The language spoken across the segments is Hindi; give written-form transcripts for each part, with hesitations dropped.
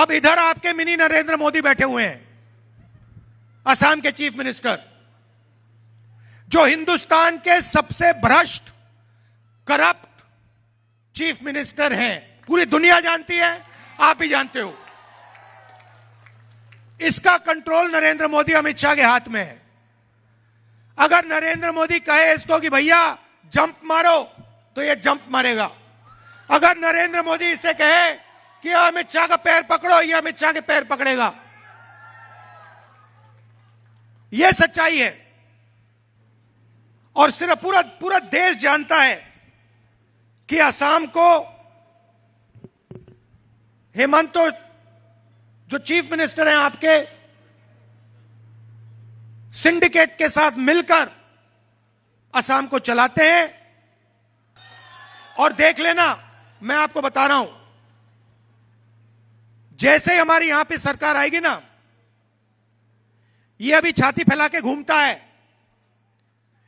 अब इधर आपके मिनी नरेंद्र मोदी बैठे हुए हैं, असम के चीफ मिनिस्टर, जो हिंदुस्तान के सबसे भ्रष्ट करप्ट चीफ मिनिस्टर हैं। पूरी दुनिया जानती है, आप भी जानते हो। इसका कंट्रोल नरेंद्र मोदी अमित शाह के हाथ में है। अगर नरेंद्र मोदी कहे इसको कि भैया जंप मारो, तो ये जंप मारेगा। अगर नरेंद्र मोदी इसे कहे कि अमित शाह का पैर पकड़ो, ये अमित शाह के पैर पकड़ेगा। यह सच्चाई है। और सिर्फ पूरा देश जानता है कि असम को हेमंत जो चीफ मिनिस्टर हैं आपके, सिंडिकेट के साथ मिलकर असम को चलाते हैं। और देख लेना, मैं आपको बता रहा हूं, जैसे हमारी यहां पे सरकार आएगी ना, ये अभी छाती फैला के घूमता है,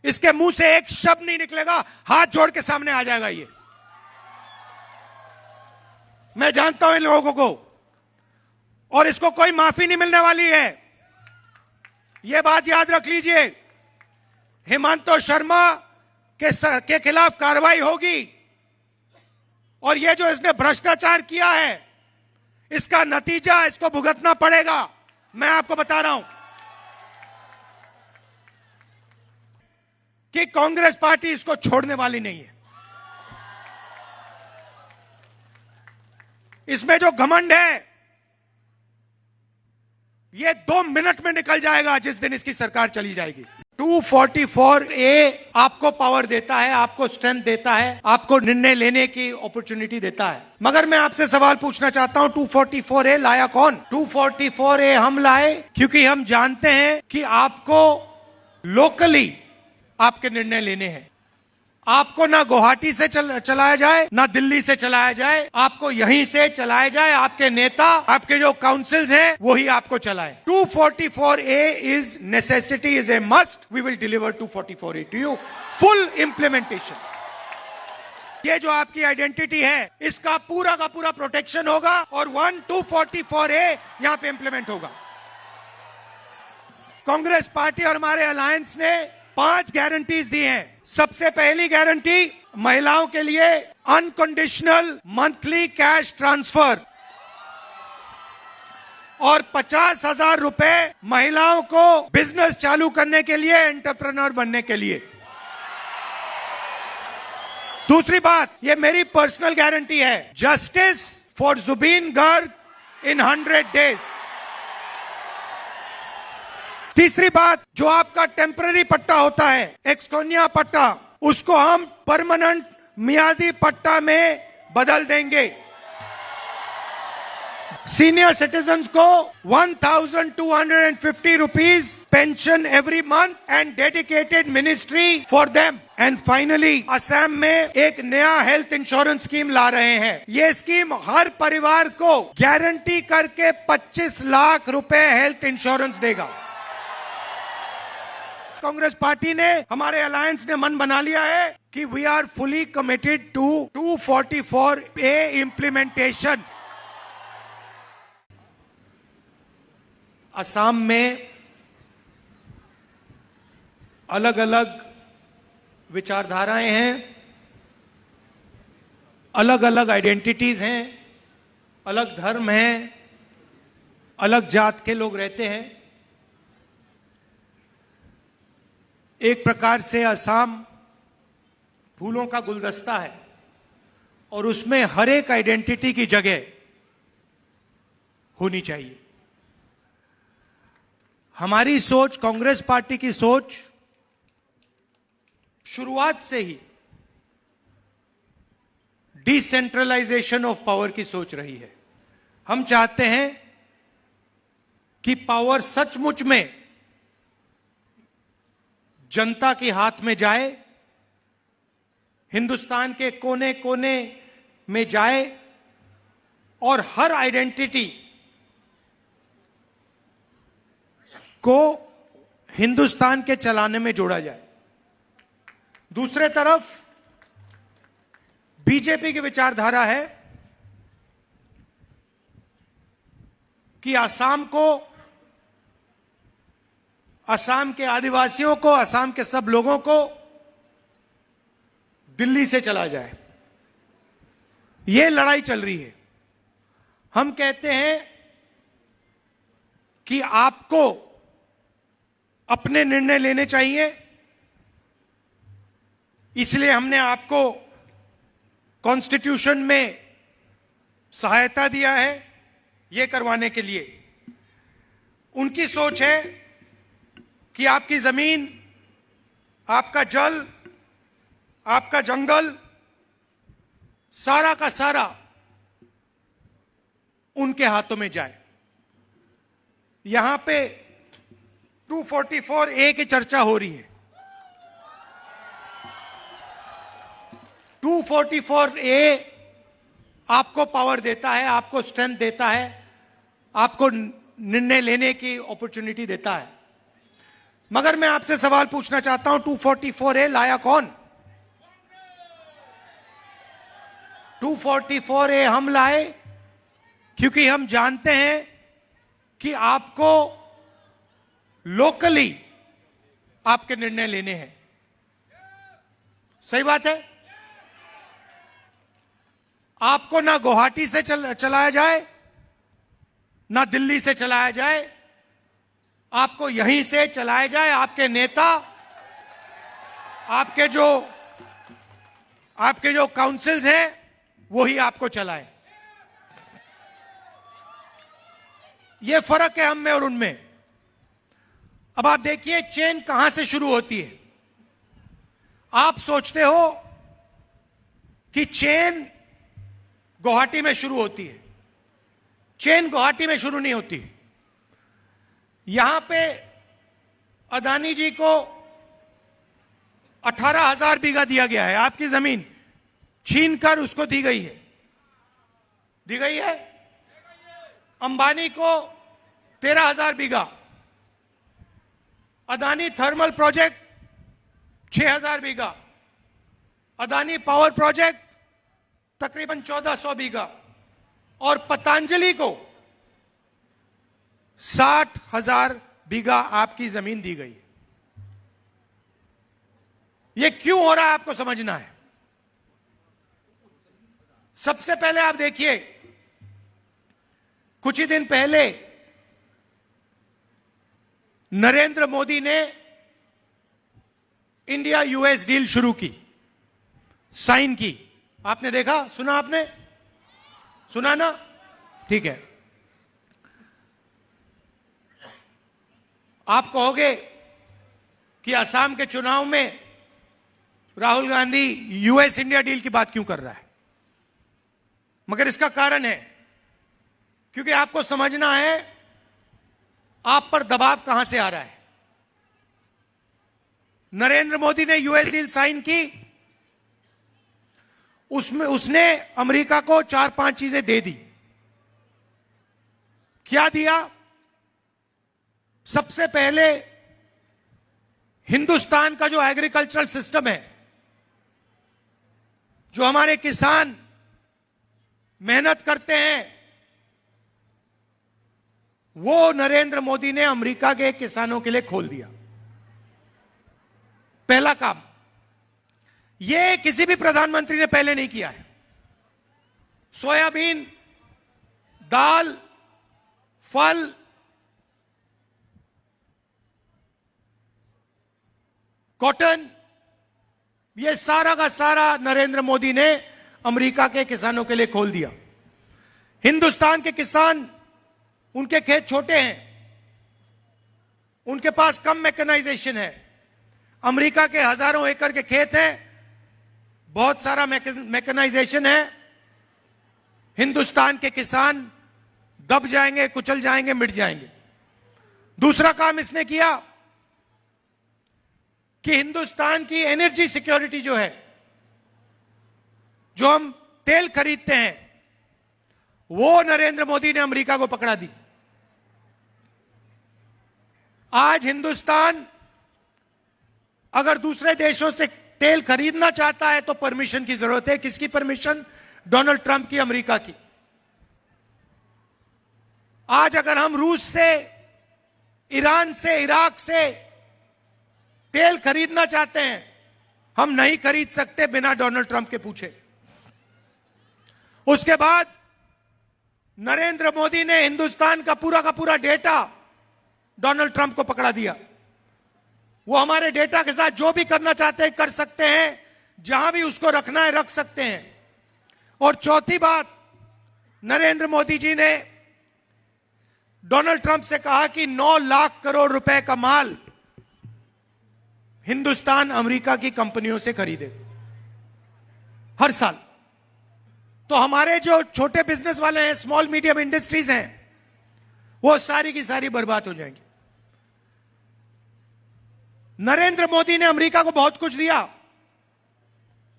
इसके मुंह से एक शब्द नहीं निकलेगा, हाथ जोड़ के सामने आ जाएगा। ये मैं जानता हूं इन लोगों को, और इसको कोई माफी नहीं मिलने वाली है। यह बात याद रख लीजिए। हेमंत शर्मा के खिलाफ कार्रवाई होगी, और यह जो इसने भ्रष्टाचार किया है, इसका नतीजा इसको भुगतना पड़ेगा। मैं आपको बता रहा हूं कि कांग्रेस पार्टी इसको छोड़ने वाली नहीं है। इसमें जो घमंड है, ये 2 मिनट में निकल जाएगा जिस दिन इसकी सरकार चली जाएगी। 244A आपको पावर देता है, आपको स्ट्रेंथ देता है, आपको निर्णय लेने की अपॉर्चुनिटी देता है। मगर मैं आपसे सवाल पूछना चाहता हूं, 244A लाया कौन? 244A हम लाए क्योंकि हम जानते हैं कि आपको लोकली आपके निर्णय लेने हैं। आपको ना गुवाहाटी से चलाया जाए, ना दिल्ली से चलाया जाए, आपको यहीं से चलाया जाए। आपके नेता, आपके जो काउंसिल्स हैं, वही आपको चलाए। 244A is necessity, is a must. We will deliver 244A to you. Full implementation. ये जो आपकी आइडेंटिटी है, इसका पूरा का पूरा प्रोटेक्शन होगा, और 244A यहां पे इंप्लीमेंट होगा। कांग्रेस पार्टी और हमारे अलायंस ने 5 गारंटीज दी हैं। सबसे पहली गारंटी, महिलाओं के लिए अनकंडीशनल मंथली कैश ट्रांसफर, और 50,000 रुपए महिलाओं को बिजनेस चालू करने के लिए, एंटरप्रेन्योर बनने के लिए। दूसरी बात, ये मेरी पर्सनल गारंटी है, justice for Zubeen Garg in 100 days. तीसरी बात, जो आपका टेम्पररी पट्टा होता है, एक्सकोनिया पट्टा, उसको हम परमानेंट मियादी पट्टा में बदल देंगे। सीनियर सिटीजन्स को 1,250 rupees pension every month, and dedicated ministry for them. And finally, Assam में एक नया हेल्थ इंश्योरेंस स्कीम ला रहे हैं। ये स्कीम हर परिवार को गारंटी करके 25 लाख रुपए हेल्थ इंश्योरेंस देगा। कांग्रेस पार्टी ने, हमारे अलायंस ने मन बना लिया है कि we are fully committed to 244A implementation. Assam में अलग अलग विचारधाराएं हैं, अलग अलग आइडेंटिटीज हैं, अलग धर्म हैं, अलग जात के लोग रहते हैं। एक प्रकार से असम फूलों का गुलदस्ता है, और उसमें हर एक आइडेंटिटी की जगह होनी चाहिए। हमारी सोच, कांग्रेस पार्टी की सोच शुरुआत से ही डिसेंट्रलाइजेशन ऑफ पावर की सोच रही है। हम चाहते हैं कि पावर सचमुच में जनता के हाथ में जाए, हिंदुस्तान के कोने कोने में जाए, और हर आइडेंटिटी को हिंदुस्तान के चलाने में जोड़ा जाए। दूसरे तरफ बीजेपी की विचारधारा है कि असम को, असम के आदिवासियों को, असम के सब लोगों को दिल्ली से चला जाए। यह लड़ाई चल रही है। हम कहते हैं कि आपको अपने निर्णय लेने चाहिए, इसलिए हमने आपको कॉन्स्टिट्यूशन में सहायता दिया है यह करवाने के लिए। उनकी सोच है कि आपकी जमीन, आपका जल, आपका जंगल, सारा का सारा उनके हाथों में जाए। यहां पे 244A की चर्चा हो रही है। 244A आपको पावर देता है, आपको स्ट्रेंथ देता है, आपको निर्णय लेने की अपॉर्चुनिटी देता है। मगर मैं आपसे सवाल पूछना चाहता हूं, 244A लाया कौन? 244A हम लाए क्योंकि हम जानते हैं कि आपको लोकली आपके निर्णय लेने हैं। सही बात है? आपको ना गुवाहाटी से चलाया जाए, ना दिल्ली से चलाया जाए, आपको यहीं से चलाया जाए। आपके नेता, आपके जो काउंसिल्स हैं वही आपको चलाए। यह फर्क है हम में और उनमें। अब आप देखिए चेन कहां से शुरू होती है। आप सोचते हो कि चेन गुवाहाटी में शुरू होती है। चेन गुवाहाटी में शुरू नहीं होती। यहां पे अदानी जी को 18,000 बीघा दिया गया है। आपकी जमीन छीनकर उसको दी गई है। दी गई है। अंबानी को 13,000 बीघा। अदानी थर्मल प्रोजेक्ट 6,000 बीघा। अदानी पावर प्रोजेक्ट तकरीबन 1,400 बीघा। और पतंजलि को 60,000 बीघा आपकी जमीन दी गई। यह क्यों हो रहा है आपको समझना है। सबसे पहले आप देखिए, कुछ ही दिन पहले नरेंद्र मोदी ने इंडिया यूएस डील शुरू की, साइन की। आपने देखा, सुना? आपने सुना ना? ठीक है। आप कहोगे कि असम के चुनाव में Rahul Gandhi US India deal की बात क्यों कर रहा है? मगर इसका कारण है क्योंकि आपको समझना है आप पर दबाव कहां से आ रहा है। नरेंद्र मोदी ने यूएस डील साइन की, उसमें उसने अमेरिका को 4-5 चीजें दे दी। क्या दिया? सबसे पहले हिंदुस्तान का जो एग्रीकल्चरल सिस्टम है, जो हमारे किसान मेहनत करते हैं, वो नरेंद्र मोदी ने अमेरिका के किसानों के लिए खोल दिया। पहला काम। यह किसी भी प्रधानमंत्री ने पहले नहीं किया है। सोयाबीन, दाल, फल, कॉटन, यह सारा का सारा नरेंद्र मोदी ने अमेरिका के किसानों के लिए खोल दिया। हिंदुस्तान के किसान, उनके खेत छोटे हैं, उनके पास कम मैकेनाइजेशन है। अमेरिका के हजारों एकड़ के खेत हैं, बहुत सारा मैकेनाइजेशन है। हिंदुस्तान के किसान दब जाएंगे, कुचल जाएंगे, मिट जाएंगे। दूसरा काम इसने किया कि हिंदुस्तान की एनर्जी सिक्योरिटी जो है, जो हम तेल खरीदते हैं, वो नरेंद्र मोदी ने अमेरिका को पकड़ा दी। आज हिंदुस्तान अगर दूसरे देशों से तेल खरीदना चाहता है तो परमिशन की जरूरत है। किसकी परमिशन? डोनाल्ड ट्रंप की, अमेरिका की। आज अगर हम रूस से, ईरान से, इराक से तेल खरीदना चाहते हैं, हम नहीं खरीद सकते बिना डोनाल्ड ट्रंप के पूछे। उसके बाद नरेंद्र मोदी ने हिंदुस्तान का पूरा डेटा डोनाल्ड ट्रंप को पकड़ा दिया। वो हमारे डेटा के साथ जो भी करना चाहते हैं कर सकते हैं, जहां भी उसको रखना है रख सकते हैं। और चौथी बात, नरेंद्र मोदी जी ने डोनाल्ड ट्रंप से कहा कि 9 लाख करोड़ रुपए का माल हिंदुस्तान अमेरिका की कंपनियों से खरीदे हर साल। तो हमारे जो छोटे बिजनेस वाले हैं, स्मॉल मीडियम इंडस्ट्रीज हैं, वो सारी की सारी बर्बाद हो जाएंगी। नरेंद्र मोदी ने अमेरिका को बहुत कुछ दिया,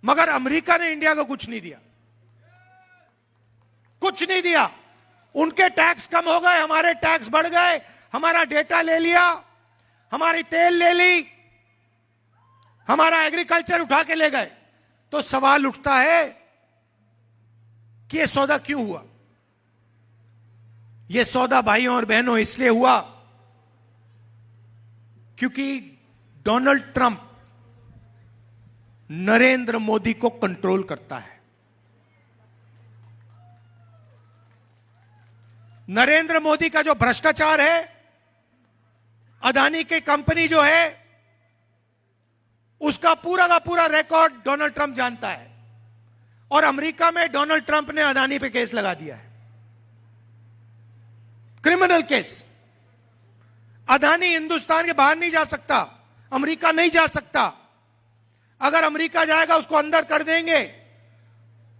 मगर अमेरिका ने इंडिया को कुछ नहीं दिया, कुछ नहीं दिया। उनके टैक्स कम हो गए, हमारे टैक्स बढ़ गए, हमारा डेटा ले लिया, हमारी तेल ले ली, हमारा एग्रीकल्चर उठा के ले गए। तो सवाल उठता है कि यह सौदा क्यों हुआ? यह सौदा भाइयों और बहनों इसलिए हुआ क्योंकि डोनाल्ड ट्रंप नरेंद्र मोदी को कंट्रोल करता है। नरेंद्र मोदी का जो भ्रष्टाचार है, अदानी की कंपनी जो है, उसका पूरा का पूरा रिकॉर्ड डोनाल्ड ट्रंप जानता है। और अमेरिका में डोनाल्ड ट्रंप ने अदानी पे केस लगा दिया है, क्रिमिनल केस। अदानी हिंदुस्तान के बाहर नहीं जा सकता, अमेरिका नहीं जा सकता। अगर अमेरिका जाएगा उसको अंदर कर देंगे।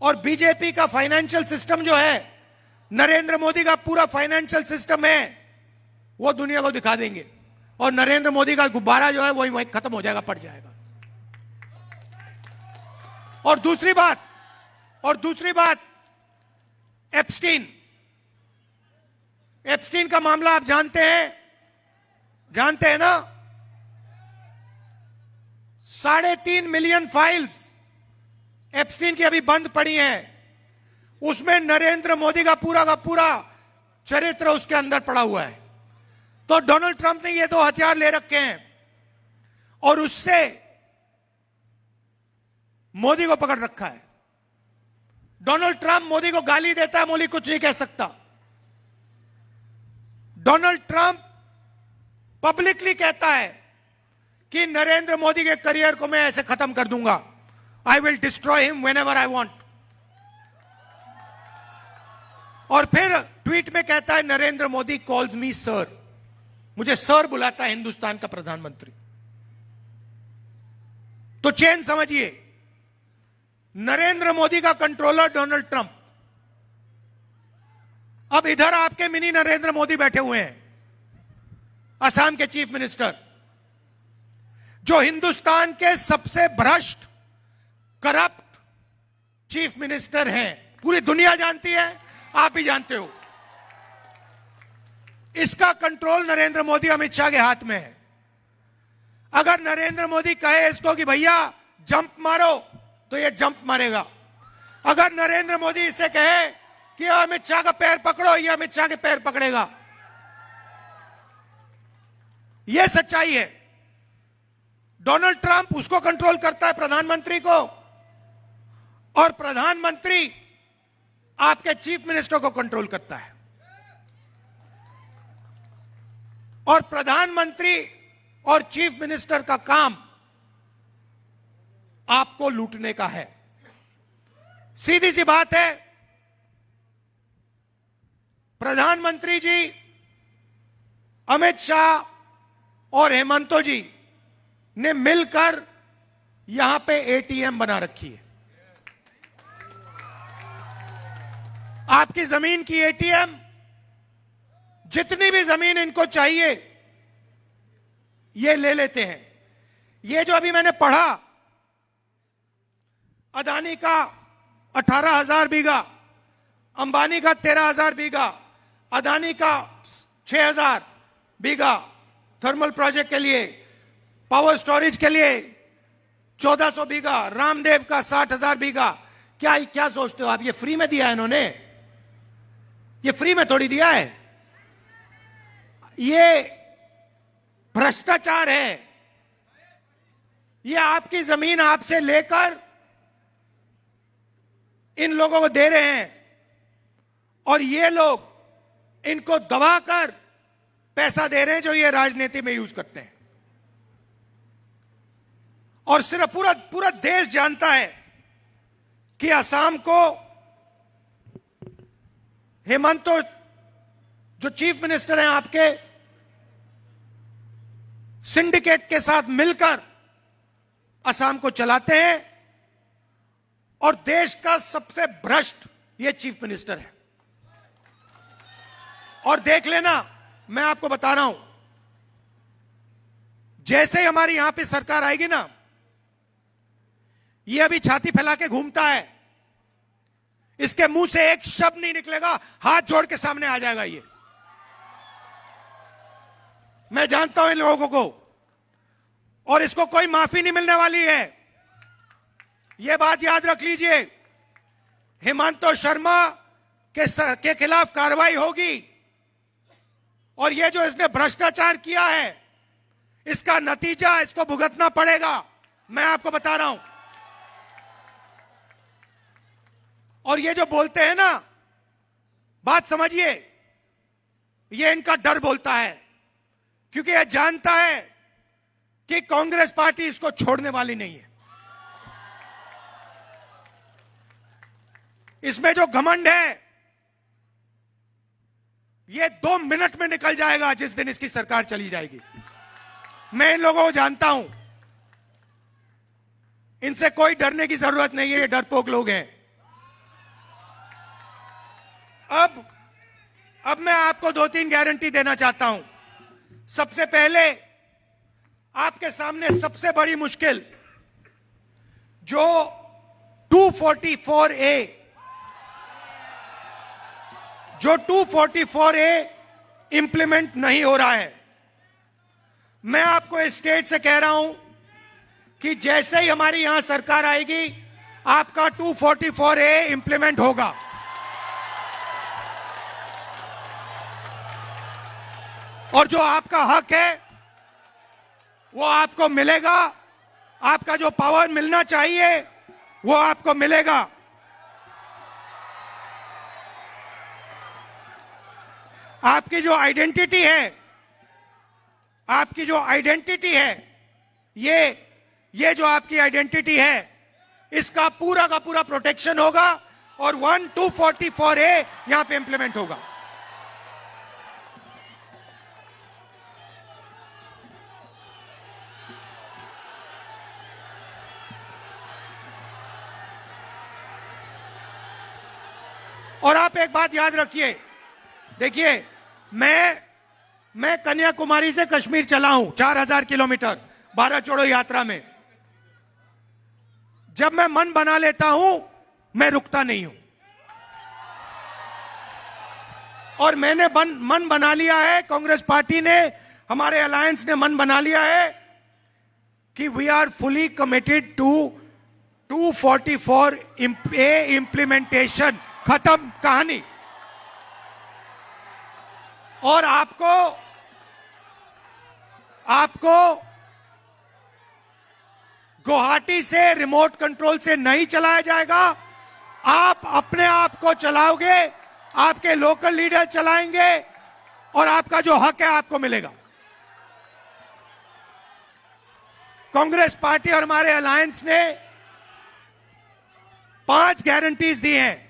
और बीजेपी का फाइनेंशियल सिस्टम जो है, नरेंद्र मोदी का पूरा फाइनेंशियल सिस्टम है, वो दुनिया को दिखा देंगे। और नरेंद्र मोदी का गुब्बारा जो है वही वही खत्म हो जाएगा, पड़ जाएगा। और दूसरी बात, एप्स्टीन का मामला आप जानते हैं ना? 3.5 मिलियन फाइल्स एप्स्टीन की अभी बंद पड़ी हैं। उसमें नरेंद्र मोदी का पूरा चरित्र उसके अंदर पड़ा हुआ है। तो डोनाल्ड ट्रंप ने ये 2 हथियार ले रखे हैं और उससे मोदी को पकड़ रखा है। डोनाल्ड ट्रंप मोदी को गाली देता है, मोदी कुछ नहीं कह सकता। डोनाल्ड ट्रंप पब्लिकली कहता है कि नरेंद्र मोदी के करियर को मैं ऐसे खत्म कर दूंगा, I will destroy him whenever I want. और फिर ट्वीट में कहता है, Narendra Modi calls me sir, मुझे सर बुलाता है हिंदुस्तान का प्रधानमंत्री। तो चेन समझिए, नरेंद्र मोदी का कंट्रोलर डोनाल्ड ट्रंप। अब इधर आपके मिनी नरेंद्र मोदी बैठे हुए हैं, असम के चीफ मिनिस्टर, जो हिंदुस्तान के सबसे भ्रष्ट, करप्ट चीफ मिनिस्टर हैं। पूरी दुनिया जानती है, आप भी जानते हो। इसका कंट्रोल नरेंद्र मोदी, अमित शाह के हाथ में है। अगर नरेंद्र मोदी कहे इसको कि भैया जंप मारो, तो ये जंप मारेगा। अगर नरेंद्र मोदी इसे कहे कि अमित शाह का पैर पकड़ो, ये अमित शाह के पैर पकड़ेगा। यह सच्चाई है। डोनाल्ड ट्रंप उसको कंट्रोल करता है, प्रधानमंत्री को, और प्रधानमंत्री आपके चीफ मिनिस्टर को कंट्रोल करता है। और प्रधानमंत्री और चीफ मिनिस्टर का काम आपको लूटने का है। सीधी सी बात है, प्रधानमंत्री जी, अमित शाह और हेमंतो जी ने मिलकर यहां पे एटीएम बना रखी है। आपकी जमीन की एटीएम, जितनी भी जमीन इनको चाहिए ये ले लेते हैं। ये जो अभी मैंने पढ़ा, अदानी का 18,000 बीघा, अंबानी का 13,000 बीघा, अदानी का 6,000 बीघा थर्मल प्रोजेक्ट के लिए, पावर स्टोरेज के लिए 1,400 बीघा, रामदेव का 60,000 बीघा। क्या सोचते हो आप, ये फ्री में दिया है इन्होंने? ये फ्री में थोड़ी दिया है। ये भ्रष्टाचार है। ये आपकी जमीन आपसे लेकर इन लोगों को दे रहे हैं और ये लोग इनको दबाकर पैसा दे रहे हैं, जो ये राजनीति में यूज करते हैं। और सिर्फ पूरा पूरा देश जानता है कि असम को हेमंत जो चीफ मिनिस्टर हैं आपके, सिंडिकेट के साथ मिलकर असम को चलाते हैं और देश का सबसे भ्रष्ट ये चीफ मिनिस्टर है। और देख लेना, मैं आपको बता रहा हूं, जैसे ही हमारी यहां पे सरकार आएगी ना, ये अभी छाती फैला के घूमता है, इसके मुंह से एक शब्द नहीं निकलेगा, हाथ जोड़ के सामने आ जाएगा ये। मैं जानता हूं इन लोगों को, और इसको कोई माफी नहीं मिलने वाली है। यह बात याद रख लीजिए, हेमंत शर्मा के खिलाफ कार्रवाई होगी और यह जो इसने भ्रष्टाचार किया है, इसका नतीजा इसको भुगतना पड़ेगा, मैं आपको बता रहा हूं। और ये जो बोलते हैं ना, बात समझिए, ये इनका डर बोलता है, क्योंकि यह जानता है कि कांग्रेस पार्टी इसको छोड़ने वाली नहीं है। इसमें जो घमंड है, ये 2 मिनट में निकल जाएगा जिस दिन इसकी सरकार चली जाएगी। मैं इन लोगों को जानता हूं, इनसे कोई डरने की जरूरत नहीं है, ये डरपोक लोग हैं। अब मैं आपको 2-3 गारंटी देना चाहता हूं। सबसे पहले आपके सामने सबसे बड़ी मुश्किल, जो 244A इंप्लीमेंट नहीं हो रहा है। मैं आपको इस स्टेट से कह रहा हूं कि जैसे ही हमारी यहां सरकार आएगी, आपका 244A इंप्लीमेंट होगा। और जो आपका हक है वो आपको मिलेगा, आपका जो पावर मिलना चाहिए वो आपको मिलेगा। आपकी जो आइडेंटिटी है, ये जो आपकी आइडेंटिटी है, इसका पूरा का पूरा प्रोटेक्शन होगा और 244A यहां पे इंप्लीमेंट होगा। और आप एक बात याद रखिए, देखिए, मैं कन्याकुमारी से कश्मीर चला हूं 4000 किलोमीटर भारत जोड़ो यात्रा में। जब मैं मन बना लेता हूं, मैं रुकता नहीं हूं। और मैंने मन बना लिया है, कांग्रेस पार्टी ने, हमारे अलायंस ने मन बना लिया है कि we are fully committed to 244A implementation. खत्म कहानी। और आपको गुवाहाटी से रिमोट कंट्रोल से नहीं चलाया जाएगा, आप अपने आप को चलाओगे, आपके लोकल लीडर चलाएंगे और आपका जो हक है आपको मिलेगा। कांग्रेस पार्टी और हमारे अलायंस ने 5 गारंटीज दी हैं।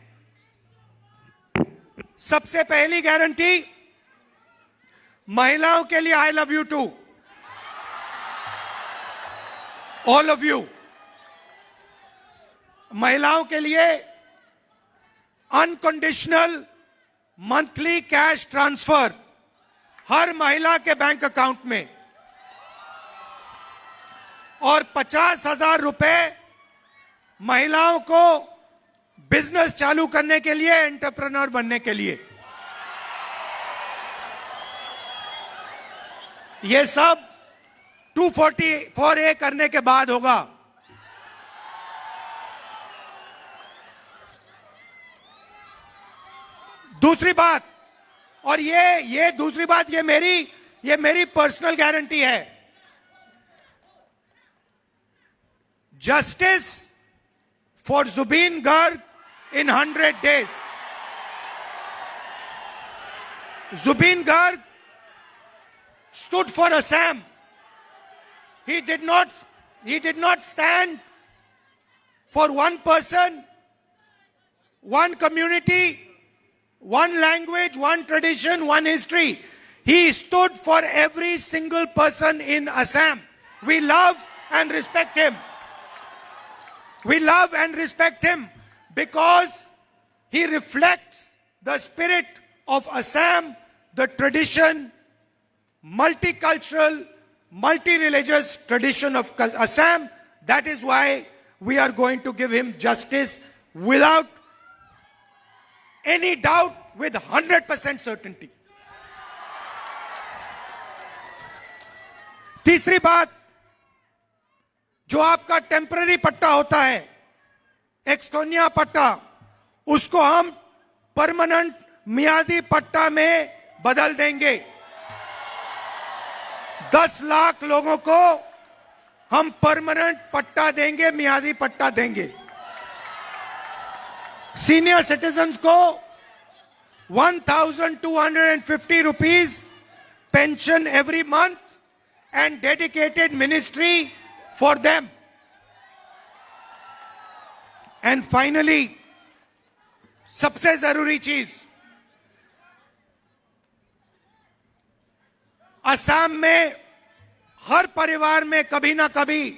सबसे पहली गारंटी, महिलाओं के लिए I love you to all of you. महिलाओं के लिए अनकंडीशनल मंथली कैश ट्रांसफर हर महिला के बैंक अकाउंट में, और 50,000 रुपए महिलाओं को बिजनेस चालू करने के लिए, एंटरप्रेन्योर बनने के लिए। यह सब 244A करने के बाद होगा। दूसरी बात, और ये दूसरी बात, ये मेरी पर्सनल गारंटी है। Justice for Zubeen Garg in 100 days. Zubeen Garg stood for Assam. He did not stand for one person, one community, one language, one tradition, one history. He stood for every single person in Assam. We love and respect him. We love and respect him because he reflects the spirit of Assam, the tradition, multicultural, multi-religious tradition of Assam. That is why we are going to give him justice without any doubt, with 100% certainty. तीसरी बात, जो आपका टेम्पररी पट्टा होता है, एक्सकोनिया पट्टा, उसको हम परमानेंट मियादी पट्टा में बदल देंगे। 10 लाख लोगों को हम परमानेंट पट्टा देंगे, मियादी पट्टा देंगे। सीनियर सिटीजन्स को 1250 rupees pension every month and dedicated ministry for them. And finally, सबसे जरूरी चीज, असम में हर परिवार में कभी ना कभी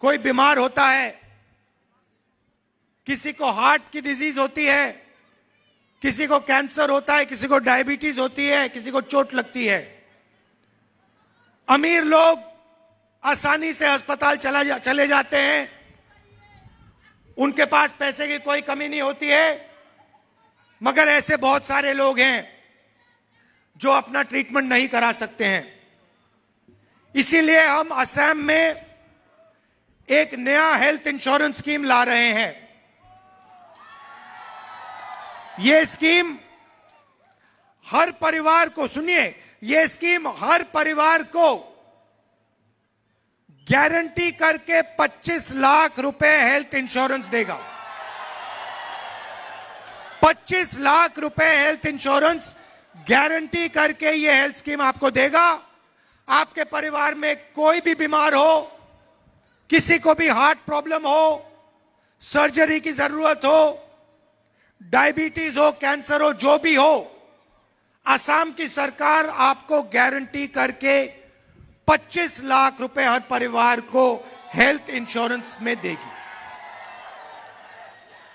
कोई बीमार होता है। किसी को हार्ट की डिजीज होती है, किसी को कैंसर होता है, किसी को डायबिटीज होती है, किसी को चोट लगती है। अमीर लोग आसानी से अस्पताल चले जाते हैं, उनके पास पैसे की कोई कमी नहीं होती है। मगर ऐसे बहुत सारे लोग हैं जो अपना ट्रीटमेंट नहीं करा सकते हैं। इसीलिए हम असम में एक नया हेल्थ इंश्योरेंस स्कीम ला रहे हैं। यह स्कीम हर परिवार को, सुनिए, यह स्कीम हर परिवार को गारंटी करके 25 लाख रुपए हेल्थ इंश्योरेंस देगा। 25 लाख रुपए हेल्थ इंश्योरेंस गारंटी करके यह हेल्थ स्कीम आपको देगा। आपके परिवार में कोई भी बीमार हो, किसी को भी हार्ट प्रॉब्लम हो, सर्जरी की जरूरत हो, डायबिटीज हो, कैंसर हो, जो भी हो, असम की सरकार आपको गारंटी करके 25 लाख रुपए हर परिवार को हेल्थ इंश्योरेंस में देगी।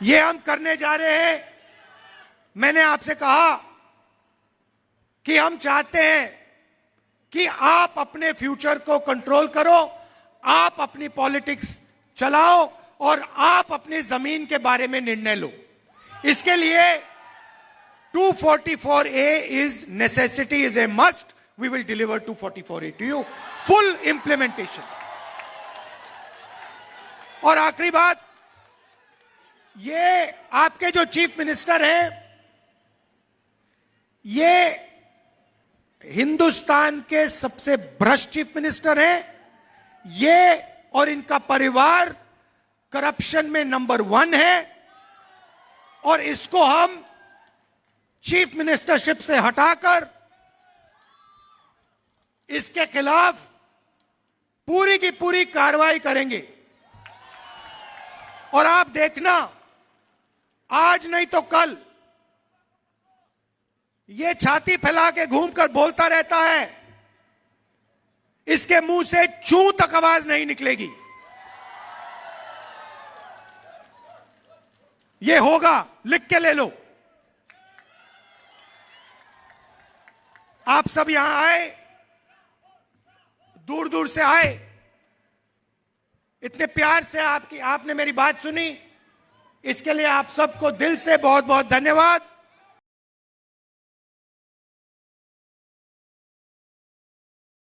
ये हम करने जा रहे हैं। मैंने आपसे कहा कि हम चाहते हैं कि आप अपने फ्यूचर को कंट्रोल करो, आप अपनी पॉलिटिक्स चलाओ और आप अपनी जमीन के बारे में निर्णय लो। इसके लिए 244A is necessity, is a must. We will deliver 244A to you. Full implementation. और आखिरी बात, ये आपके जो चीफ मिनिस्टर हैं, ये हिंदुस्तान के सबसे भ्रष्ट चीफ मिनिस्टर हैं। ये और इनका परिवार करप्शन में नंबर 1 है और इसको हम चीफ मिनिस्टरशिप से हटाकर इसके खिलाफ पूरी की पूरी कार्रवाई करेंगे। और आप देखना, आज नहीं तो कल ये छाती फैला के घूमकर बोलता रहता है, इसके मुंह से चू तक आवाज नहीं निकलेगी। ये होगा, लिख के ले लो। आप सब यहां आए, दूर दूर से आए, इतने प्यार से आपने मेरी बात सुनी, इसके लिए आप सबको दिल से बहुत बहुत धन्यवाद।